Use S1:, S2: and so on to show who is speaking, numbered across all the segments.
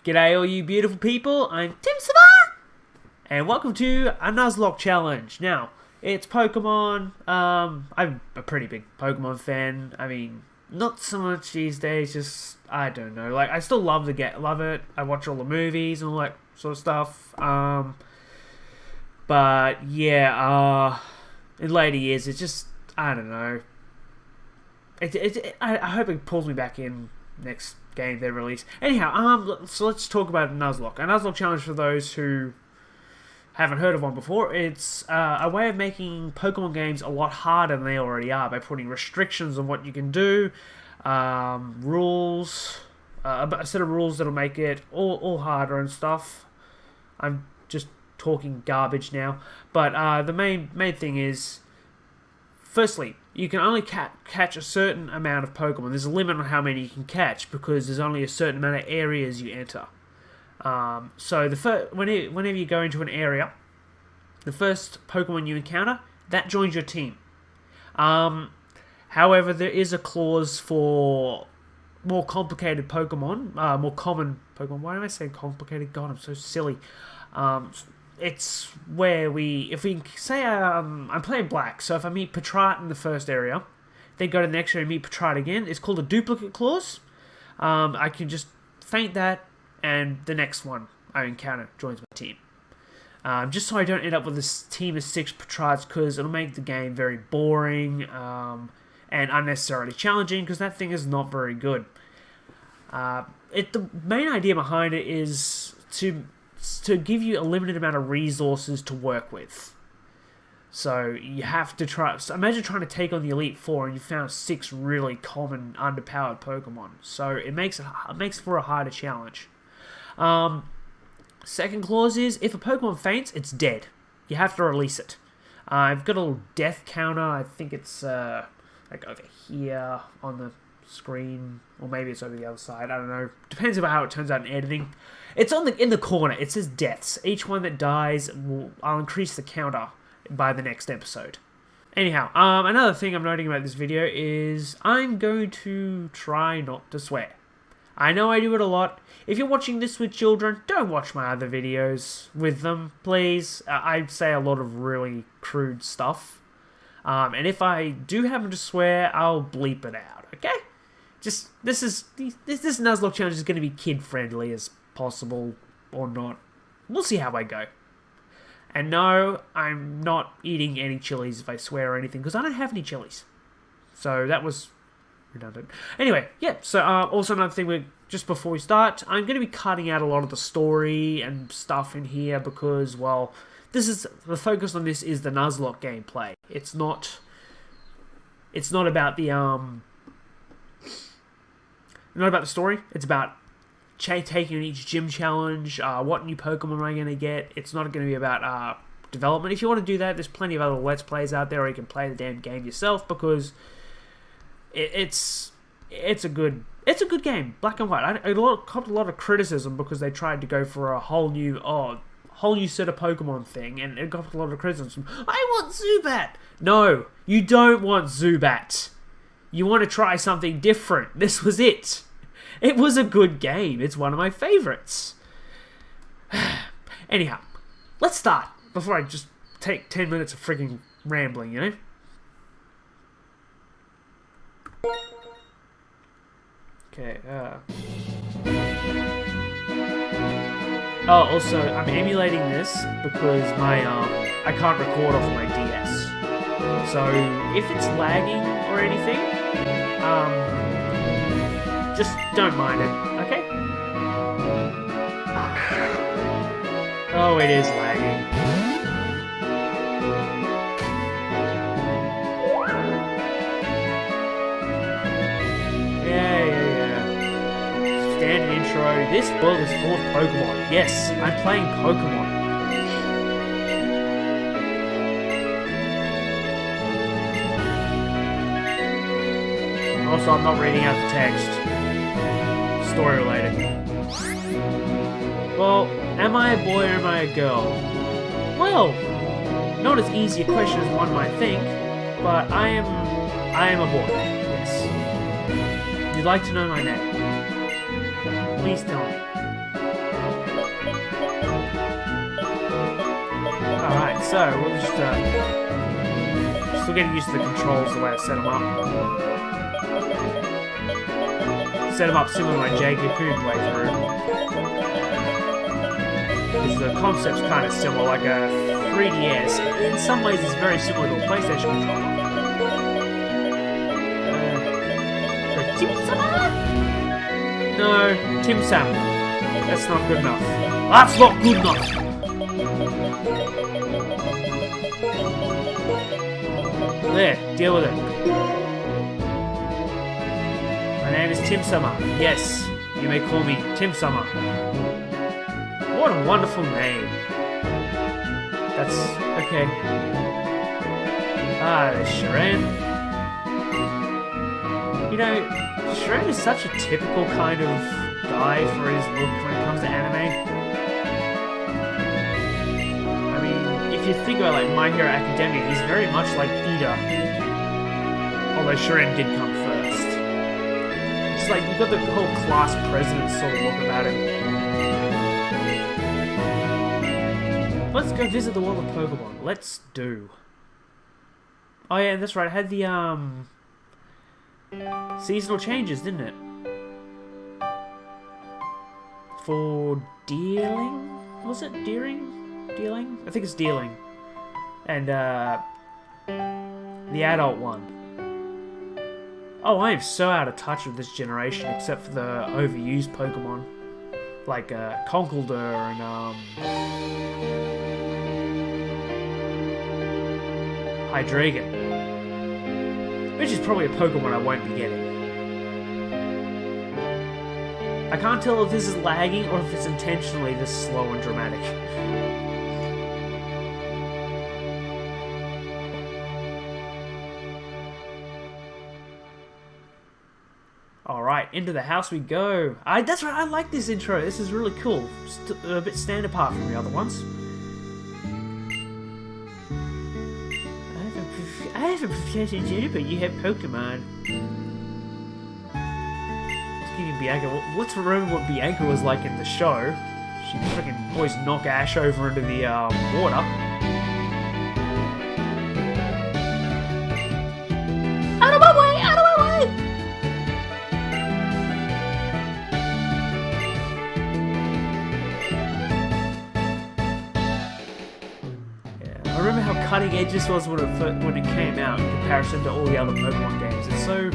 S1: G'day all you beautiful people, I'm Tim Savah, and welcome to a Nuzlocke challenge. Now, it's Pokemon. I'm a pretty big Pokemon fan. I mean, not so much these days, just, I don't know. Like, I still love it. I watch all the movies and all that sort of stuff. But yeah, in later years, it's just, I don't know. I hope it pulls me back in next game they release. Anyhow, so let's talk about Nuzlocke. A Nuzlocke challenge, for those who haven't heard of one before, it's a way of making Pokemon games a lot harder than they already are by putting restrictions on what you can do, rules, a set of rules that'll make it all harder and stuff. I'm just talking garbage now, but the main thing is, firstly, you can only catch a certain amount of Pokemon. There's a limit on how many you can catch because there's only a certain amount of areas you enter. So whenever you go into an area, the first Pokemon you encounter, that joins your team. However, there is a clause for more complicated Pokemon, more common Pokemon. Why am I saying complicated? God, I'm so silly. It's where if we say I'm playing black, so if I meet Patrat in the first area, then go to the next area and meet Patrat again, it's called a duplicate clause. I can just feint that, and the next one I encounter joins my team. Just so I don't end up with this team of 6 Patrats, because it'll make the game very boring and unnecessarily challenging, because that thing is not very good. The main idea behind it is to give you a limited amount of resources to work with. So you have to try. So imagine trying to take on the Elite Four and you found 6 really common, underpowered Pokemon. So it makes for a harder challenge. Second clause is, if a Pokemon faints, it's dead. You have to release it. I've got a little death counter. I think it's like over here on the screen, or maybe it's over the other side. I don't know. Depends on how it turns out in editing. It's in the corner. It says deaths. Each one that dies, I'll increase the counter by the next episode. Anyhow, another thing I'm noting about this video is I'm going to try not to swear. I know I do it a lot. If you're watching this with children, don't watch my other videos with them, please. I say a lot of really crude stuff. And if I do happen to swear, I'll bleep it out, okay? Just, this Nuzlocke challenge is going to be kid-friendly as possible, or not. We'll see how I go. And no, I'm not eating any chilies if I swear or anything, because I don't have any chilies. So that was redundant. Anyway, yeah, so also another thing, just before we start, I'm going to be cutting out a lot of the story and stuff in here because, well, the focus on this is the Nuzlocke gameplay. It's not about the not about the story. It's about taking on each gym challenge, what new Pokemon am I going to get. It's not going to be about development. If you want to do that, there's plenty of other Let's Plays out there, or you can play the damn game yourself, because it's a good game, black and white. I copped a lot of criticism because they tried to go for a whole new set of Pokemon thing, and it got a lot of criticism. I want Zubat! No, you don't want Zubat. You want to try something different. This was it. It was a good game. It's one of my favorites. Anyhow, let's start before I just take 10 minutes of freaking rambling, you know? Okay, Oh, also, I'm emulating this because I can't record off my DS. So, if it's lagging or anything, just don't mind it, okay? Oh, it is lagging. Yeah. Standard intro. This world is full of Pokemon. Yes, I'm playing Pokemon. Also, I'm not reading out the text. Story related. Well, am I a boy or am I a girl? Well, not as easy a question as one might think, but I am a boy, yes. You'd like to know my name? Please tell me. so we'll just still getting used to the controls, the way I set them up. Set them up similar to my Jacob playthrough. Because the concept's kind of similar, like a 3DS. In some ways, it's very similar to a PlayStation controller. Tim Sama? No, Tim Sam. That's not good enough. That's not good enough! There, deal with it. My name is Tim Summer. Yes, you may call me Tim Summer. What a wonderful name. That's okay. Ah, there's Sharon. You know, Sharon is such a typical kind of guy for his look when it comes to anime. I mean, if you think about like My Hero Academia, he's very much like Ida. Although Sharon did come first. It's like you've got the whole class president sort of look about him. Let's go visit the world of Pokemon. Let's do. Oh yeah, that's right. I had the seasonal changes, didn't it? For Dealing? Was it Deering? Dealing? I think it's Dealing. And the adult one. Oh, I am so out of touch with this generation, except for the overused Pokemon. Like Conkeldurr and Hydreigon. Which is probably a Pokemon I won't be getting. I can't tell if this is lagging or if it's intentionally this slow and dramatic. Alright, into the house we go. That's right, I like this intro. This is really cool. A bit stand apart from the other ones. I have a profession too, but you have Pokemon. Speaking of Bianca, let's remember what Bianca was like in the show. She freaking always knock Ash over into the water. Out of my way! Out of my way! Yeah, I remember how cutting edge this was when it came out in comparison to all the other Pokemon games. It's so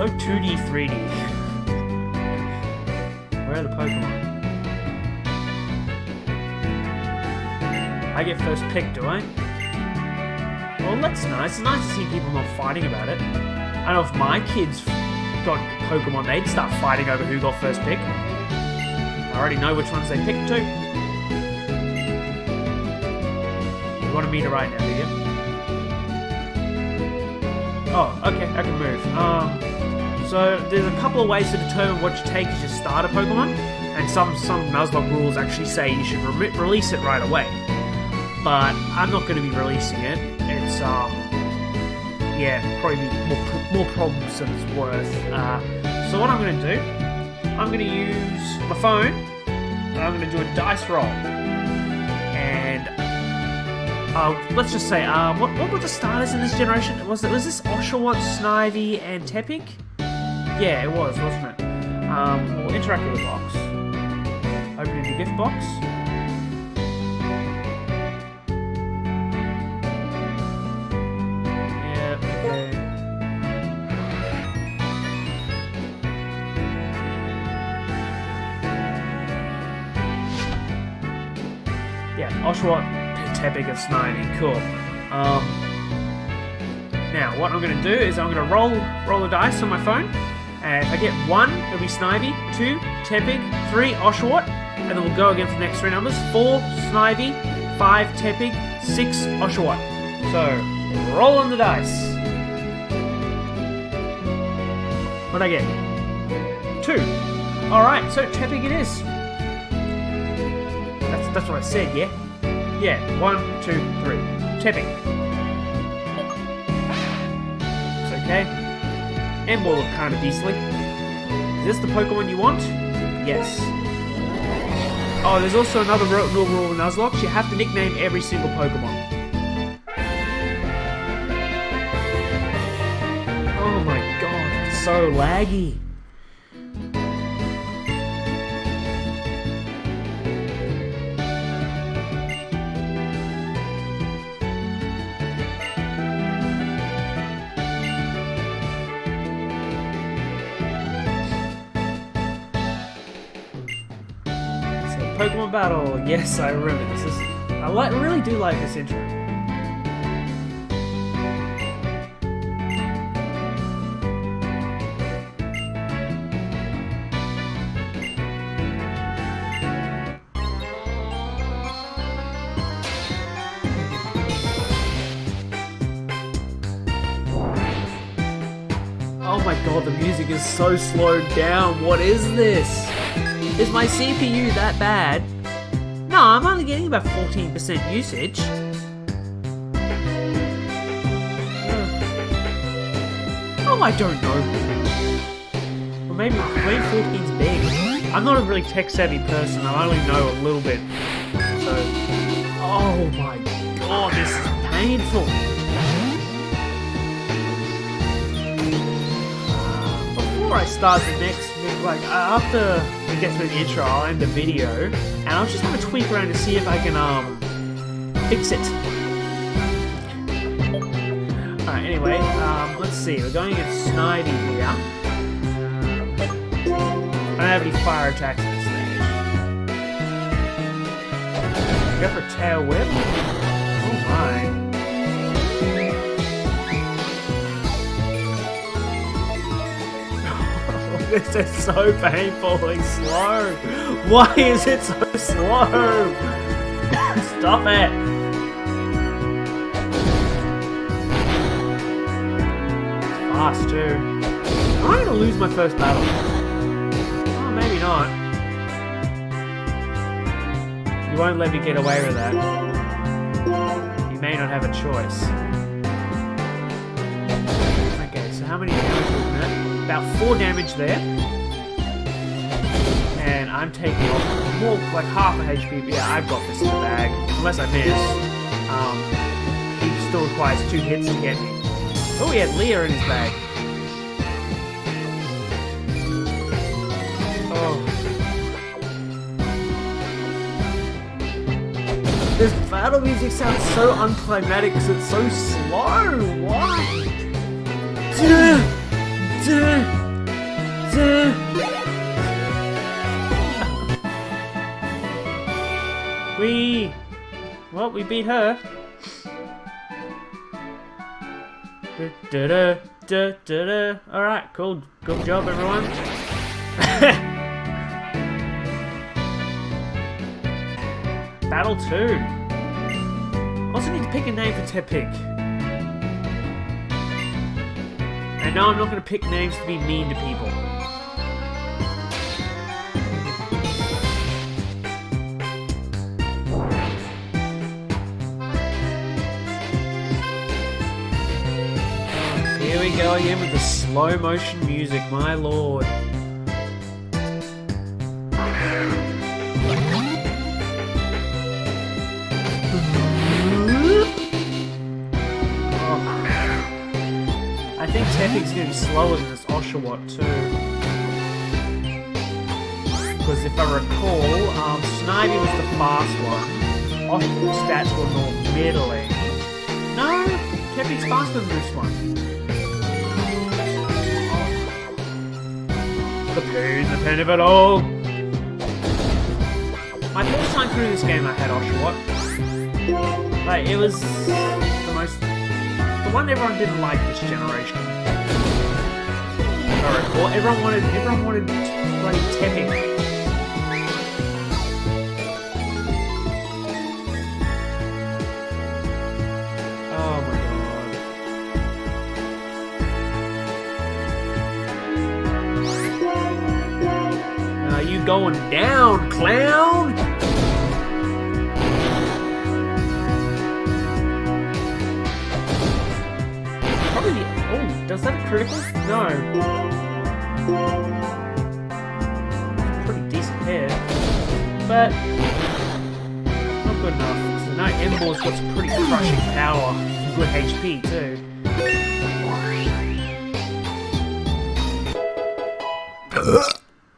S1: 2D, 3D. Where are the Pokemon? I get first pick, do I? Well, that's nice. It's nice to see people not fighting about it. I know if my kids got Pokemon, they'd start fighting over who got first pick. I already know which ones they picked too. You want to meet her right now, do you? Oh, okay, I can move. So there's a couple of ways to determine what you take as your starter Pokemon, and some Nuzlocke rules actually say you should release it right away. But I'm not going to be releasing it. It's yeah, probably more problems than it's worth. So what I'm going to do, I'm going to use my phone, and I'm going to do a dice roll. And let's just say, what were the starters in this generation? Was this Oshawott, Snivy, and Tepig? Yeah, it was, wasn't it? We'll interact with the box. Open the gift box. Yeah, okay. Yeah, Oshawott, Tepig, and Snivy. Cool. Now, what I'm going to do is I'm going to roll the dice on my phone. And if I get 1, it'll be Snivy, 2, Tepig, 3, Oshawott, and then we'll go again for the next 3 numbers. 4, Snivy, 5, Tepig, 6, Oshawott. So, roll on the dice. What'd I get? 2. Alright, so Tepig it is. That's what I said, yeah? Yeah, 1, 2, 3. Tepig. It's okay. And will look kind of beastly. Is this the Pokemon you want? Yes. Oh, there's also another rule in Nuzlocke. You have to nickname every single Pokemon. Oh my god, it's so laggy. Pokemon Battle. Yes, I remember this. I really do like this intro. Oh my god, the music is so slowed down. What is this? Is my CPU that bad? No, I'm only getting about 14% usage. Oh, I don't know. Or maybe 14's big. I'm not a really tech-savvy person. I only know a little bit. So, oh my god, this is painful. Before I start the next, after we get through the intro, I'll end the video, and I'll just have a tweak around to see if I can fix it. Alright, anyway, let's see. We're going against Snivy here. I don't have any fire attacks at this stage. Go for a tail whip. Oh my. This is so painfully slow. Why is it so slow? Stop it. It's fast too. Am I going to lose my first battle? Oh, maybe not. You won't let me get away with that. You may not have a choice. Okay, so how many damage was that? About 4 damage there. And I'm taking off more, like half a HP. But yeah, I've got this in the bag. Unless I miss. He still requires 2 hits to get me. Oh, he had Leah in his bag. Oh. This battle music sounds so unclimatic because it's so slow. Why? We beat her. Alright, cool. Good job, everyone. Battle 2. Also need to pick a name for Tepig. And no, I'm not going to pick names to be mean to people. Here we go again with the slow motion music, my lord. I think Tepig's going to be slower than this Oshawott too. Because if I recall, Snivy was the fast one. Oshawott's stats were more middling. No, Tepig's faster than this one. The pain of it all. My first time through this game I had Oshawott. Like, it was the most... the one everyone didn't like this generation. If I recall, everyone wanted to play Tepig. Oh my god. Are you going down, clown? Does that a critical? No. Pretty decent hit. but not good enough. Because I know Ember's got some pretty crushing power, some good HP too.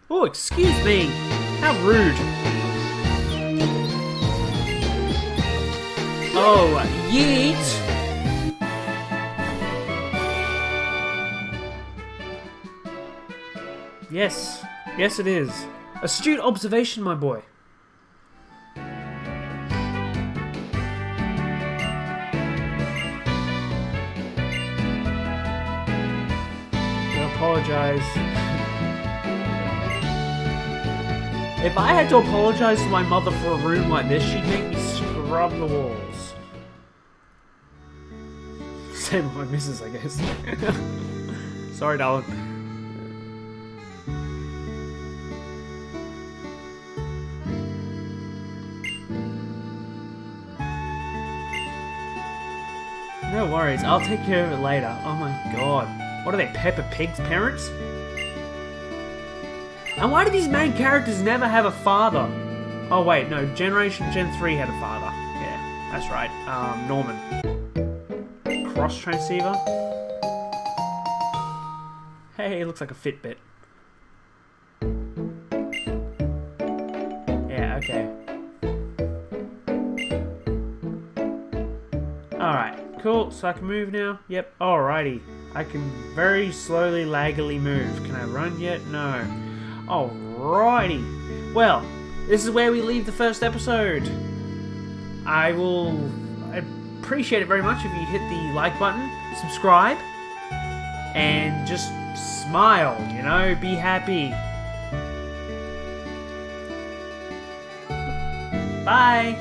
S1: Oh, excuse me! How rude! Oh, yeet! Yes, yes it is. Astute observation, my boy. I apologize. If I had to apologize to my mother for a room like this, she'd make me scrub the walls. Same with my missus, I guess. Sorry, darling. No worries, I'll take care of it later. Oh my god. What are they, Peppa Pig's parents? And why do these main characters never have a father? Oh wait, no, Gen 3 had a father. Yeah, that's right. Norman. Cross transceiver. Hey, it looks like a Fitbit. Yeah, okay. Alright, cool. So I can move now? Yep, alrighty. I can very slowly, laggily move. Can I run yet? No. Alrighty. Well, this is where we leave the first episode. I'd appreciate it very much if you hit the like button, subscribe, and just smile, you know, be happy. Bye!